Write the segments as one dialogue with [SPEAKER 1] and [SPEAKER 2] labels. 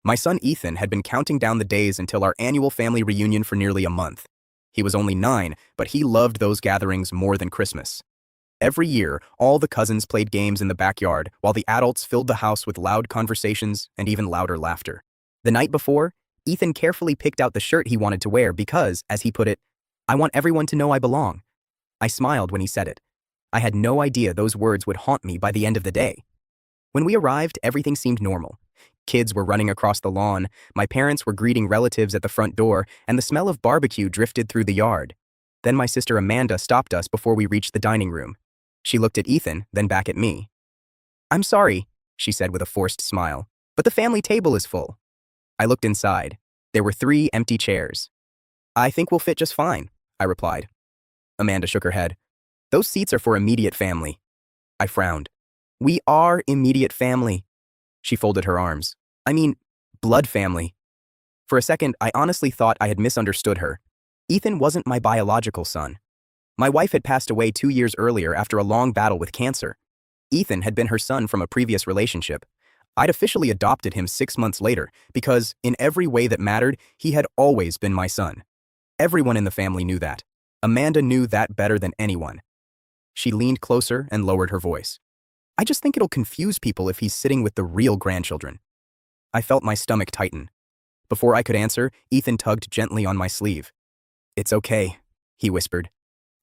[SPEAKER 1] My son Ethan had been counting down the days until our annual family reunion for nearly a month. He was only 9, but he loved those gatherings more than Christmas. Every year, all the cousins played games in the backyard while the adults filled the house with loud conversations and even louder laughter. The night before, Ethan carefully picked out the shirt he wanted to wear because, as he put it, "I want everyone to know I belong." I smiled when he said it. I had no idea those words would haunt me by the end of the day. When we arrived, everything seemed normal. Kids were running across the lawn, my parents were greeting relatives at the front door, and the smell of barbecue drifted through the yard. Then my sister Amanda stopped us before we reached the dining room. She looked at Ethan, then back at me. "I'm sorry," she said with a forced smile, "but the family table is full." I looked inside. There were 3 empty chairs. "I think we'll fit just fine," I replied. Amanda shook her head. "Those seats are for immediate family." I frowned. "We are immediate family." She folded her arms. "I mean, blood family." For a second, I honestly thought I had misunderstood her. Ethan wasn't my biological son. My wife had passed away 2 years earlier after a long battle with cancer. Ethan had been her son from a previous relationship. I'd officially adopted him 6 months later because, in every way that mattered, he had always been my son. Everyone in the family knew that. Amanda knew that better than anyone. She leaned closer and lowered her voice. "I just think it'll confuse people if he's sitting with the real grandchildren." I felt my stomach tighten. Before I could answer, Ethan tugged gently on my sleeve. "It's okay," he whispered.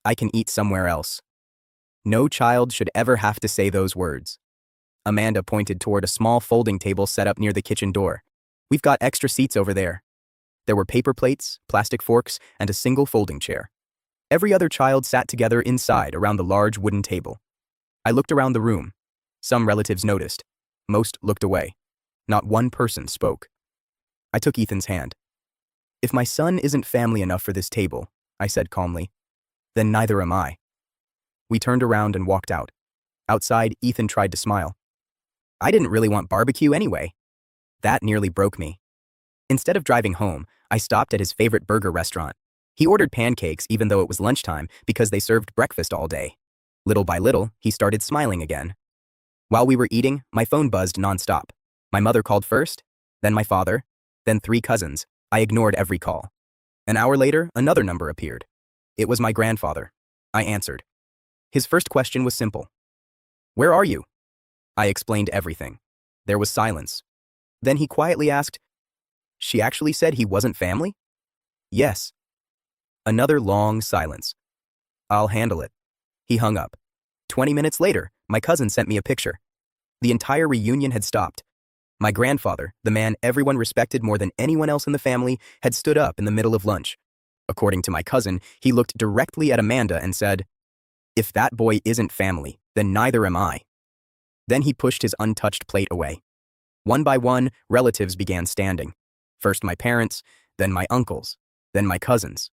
[SPEAKER 1] "I can eat somewhere else." No child should ever have to say those words. Amanda pointed toward a small folding table set up near the kitchen door. "We've got extra seats over there." There were paper plates, plastic forks, and a single folding chair. Every other child sat together inside around the large wooden table. I looked around the room. Some relatives noticed. Most looked away. Not one person spoke. I took Ethan's hand. "If my son isn't family enough for this table," I said calmly, "then neither am I." We turned around and walked out. Outside, Ethan tried to smile. "I didn't really want barbecue anyway." That nearly broke me. Instead of driving home, I stopped at his favorite burger restaurant. He ordered pancakes even though it was lunchtime because they served breakfast all day. Little by little, he started smiling again. While we were eating, my phone buzzed nonstop. My mother called first, then my father, then 3 cousins. I ignored every call. An hour later, another number appeared. It was my grandfather. I answered. His first question was simple. "Where are you?" I explained everything. There was silence. Then he quietly asked, "She actually said he wasn't family?" "Yes." Another long silence. "I'll handle it." He hung up. 20 minutes later, my cousin sent me a picture. The entire reunion had stopped. My grandfather, the man everyone respected more than anyone else in the family, had stood up in the middle of lunch. According to my cousin, he looked directly at Amanda and said, "If that boy isn't family, then neither am I." Then he pushed his untouched plate away. One by one, relatives began standing. First my parents, then my uncles, then my cousins.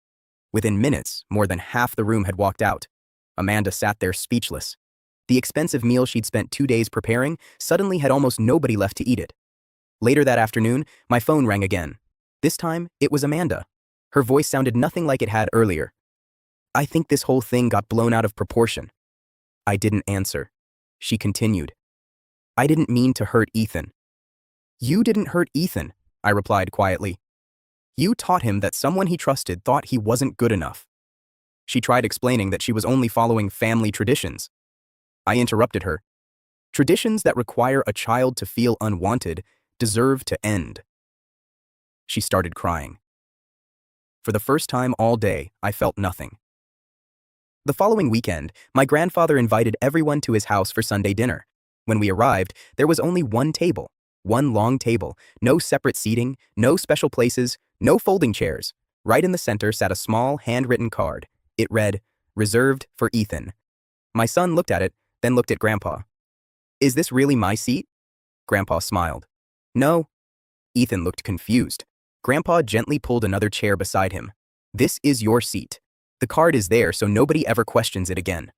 [SPEAKER 1] Within minutes, more than half the room had walked out. Amanda sat there speechless. The expensive meal she'd spent 2 days preparing suddenly had almost nobody left to eat it. Later that afternoon, my phone rang again. This time, it was Amanda. Her voice sounded nothing like it had earlier. "I think this whole thing got blown out of proportion." I didn't answer. She continued. "I didn't mean to hurt Ethan." "You didn't hurt Ethan," I replied quietly. "You taught him that someone he trusted thought he wasn't good enough." She tried explaining that she was only following family traditions. I interrupted her. "Traditions that require a child to feel unwanted deserve to end." She started crying. For the first time all day, I felt nothing. The following weekend, my grandfather invited everyone to his house for Sunday dinner. When we arrived, there was only one table, one long table, no separate seating, no special places, no folding chairs. Right in the center sat a small, handwritten card. It read, "Reserved for Ethan." My son looked at it, then looked at Grandpa. "Is this really my seat?" Grandpa smiled. "No." Ethan looked confused. Grandpa gently pulled another chair beside him. "This is your seat. The card is there so nobody ever questions it again."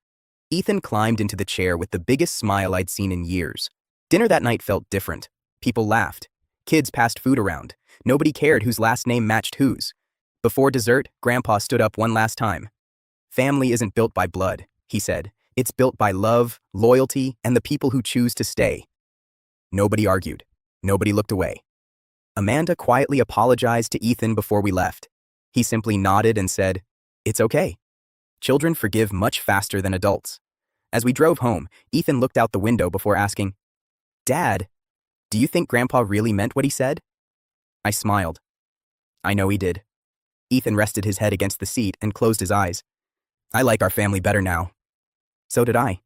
[SPEAKER 1] Ethan climbed into the chair with the biggest smile I'd seen in years. Dinner that night felt different. People laughed. Kids passed food around. Nobody cared whose last name matched whose. Before dessert, Grandpa stood up one last time. "Family isn't built by blood," he said. "It's built by love, loyalty, and the people who choose to stay." Nobody argued. Nobody looked away. Amanda quietly apologized to Ethan before we left. He simply nodded and said, "It's okay." Children forgive much faster than adults. As we drove home, Ethan looked out the window before asking, "Dad, do you think Grandpa really meant what he said?" I smiled. "I know he did." Ethan rested his head against the seat and closed his eyes. "I like our family better now." So did I.